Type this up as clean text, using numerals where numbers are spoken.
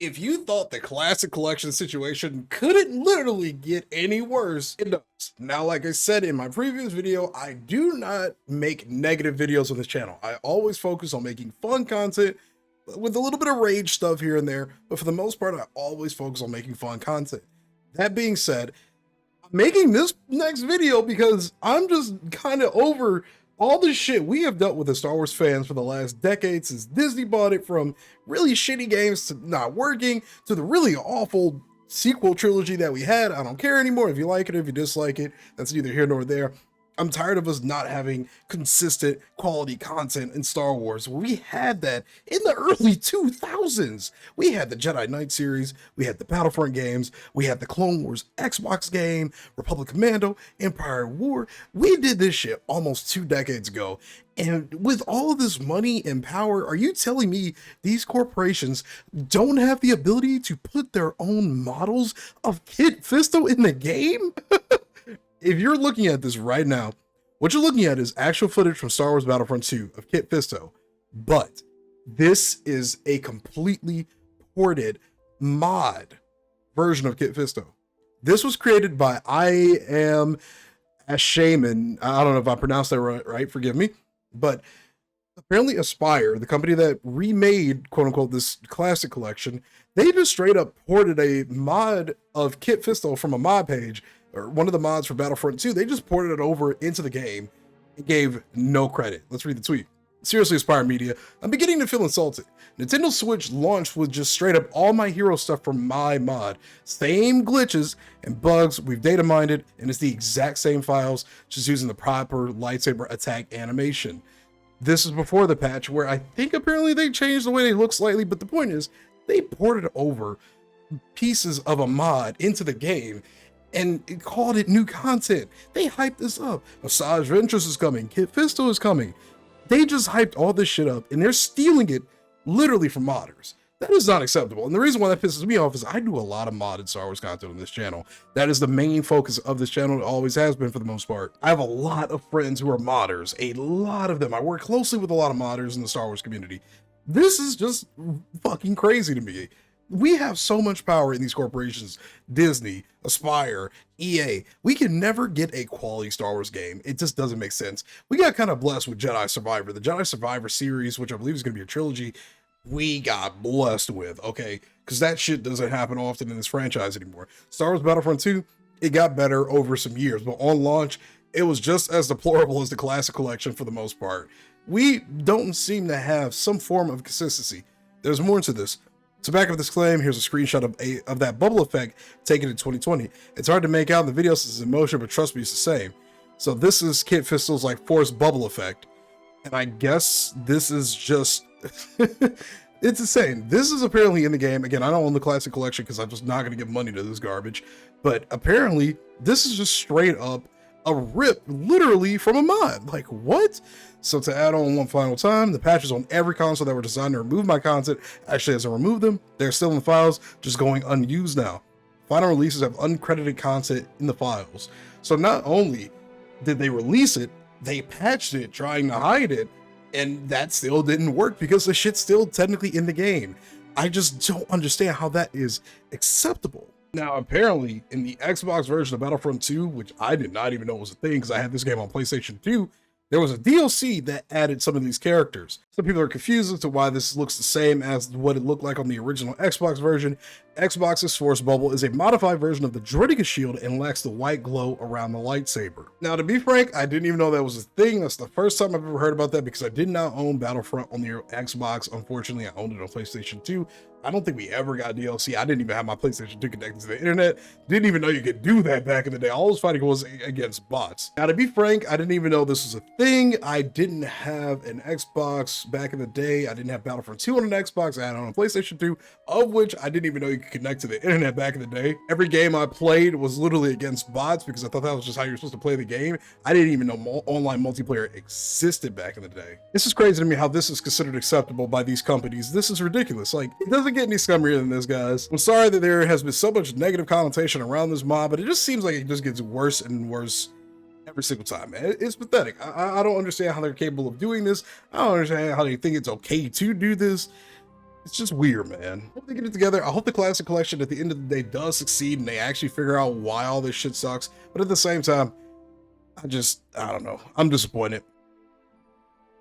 If you thought the classic collection situation couldn't literally get any worse, it does. Now, like I said in my previous video, I do not make negative videos on this channel. I always focus on making fun content with a little bit of rage stuff here and there, but for the most part, I always focus on making fun content. That being said, I'm making this next video because I'm just kind of over all the shit we have dealt with as Star Wars fans for the last decade since Disney bought it, from really shitty games to not working to the really awful sequel trilogy that we had. I don't care anymore if you like it or if you dislike it. That's neither here nor there. I'm tired of us not having consistent quality content in Star Wars. We had that in the early 2000s. We had the Jedi Knight series, we had the Battlefront games, we had the Clone Wars Xbox game, Republic Commando, Empire War. We did this shit almost 2 decades ago. And with all of this money and power, are you telling me these corporations don't have the ability to put their own models of Kit Fisto in the game? If you're looking at this right now, what you're looking at is actual footage from Star Wars Battlefront 2 of Kit Fisto, but this is a completely ported mod version of Kit Fisto. This was created by I Am Shaman. I don't know if I pronounced that right, forgive me, but apparently Aspire, the company that remade quote unquote this classic collection, they just straight up ported a mod of Kit Fisto from a mod page, or one of the mods for Battlefront 2. They just ported it over into the game and gave no credit. Let's read the tweet. Seriously, Aspire Media, I'm beginning to feel insulted. Nintendo Switch launched with just straight up all my hero stuff from my mod. Same glitches and bugs, we've data mined it, and it's the exact same files, just using the proper lightsaber attack animation. This is before the patch where I think apparently they changed the way they look slightly, but the point is they ported over pieces of a mod into the game and called it new content. They hyped this up. Asajj Ventress is coming. Kit Fisto is coming. They just hyped all this shit up and they're stealing it literally from modders. That is not acceptable. And the reason why that pisses me off is I do a lot of modded Star Wars content on this channel. That is the main focus of this channel. It always has been for the most part. I have a lot of friends who are modders, a lot of them. I work closely with a lot of modders in the Star Wars community. This is just fucking crazy to me. We have so much power in these corporations, Disney, Aspire, EA. We can never get a quality Star Wars game. It just doesn't make sense. We got kind of blessed with Jedi Survivor. The Jedi Survivor series, which I believe is going to be a trilogy, we got blessed with, okay? Because that shit doesn't happen often in this franchise anymore. Star Wars Battlefront 2, it got better over some years, but on launch, it was just as deplorable as the classic collection for the most part. We don't seem to have some form of consistency. There's more to this. To back up this claim, here's a screenshot of that bubble effect taken in 2020. It's hard to make out in the video since it's in motion, but trust me, it's the same. So this is Kit Fisto's like forced bubble effect. And I guess this is just, it's insane. This is apparently in the game. Again, I don't own the classic collection because I'm just not going to give money to this garbage. But apparently this is just straight up a rip literally from a mod. Like, what? So to add on one final time, the patches on every console that were designed to remove my content actually hasn't removed them. They're still in the files, just going unused now. Final releases have uncredited content in the files. So not only did they release it, they patched it trying to hide it, and that still didn't work because the shit's still technically in the game. I just don't understand how that is acceptable. Now, apparently, in the Xbox version of Battlefront 2, which I did not even know was a thing because I had this game on PlayStation 2, there was a DLC that added some of these characters. Some people are confused as to why this looks the same as what it looked like on the original Xbox version. Xbox's Force Bubble is a modified version of the Droideka shield and lacks the white glow around the lightsaber. Now, to be frank, I didn't even know that was a thing. That's the first time I've ever heard about that because I did not own Battlefront on the Xbox. Unfortunately, I owned it on PlayStation 2. I don't think we ever got DLC. I didn't even have my PlayStation 2 connected to the internet. Didn't even know you could do that back in the day. All I was fighting was against bots. Now, to be frank, I didn't even know this was a thing. I didn't have an Xbox back in the day. I didn't have Battlefront 2 on an Xbox. I had it on a PlayStation 2, of which I didn't even know you could connect to the internet back in the day. Every game I played was literally against bots because I thought that was just how you're supposed to play the game. I didn't even know online multiplayer existed back in the day. This is crazy to me how this is considered acceptable by these companies. This is ridiculous. Like, it doesn't get any scummier than this, guys. I'm sorry that there has been so much negative connotation around this mod, but it just seems like it just gets worse and worse every single time, man. It's pathetic. I don't understand how they're capable of doing this. I don't understand how they think it's okay to do this. It's just weird, man. Hope they get it together. I hope the Classic Collection at the end of the day does succeed and they actually figure out why all this shit sucks. But at the same time, I don't know. I'm disappointed.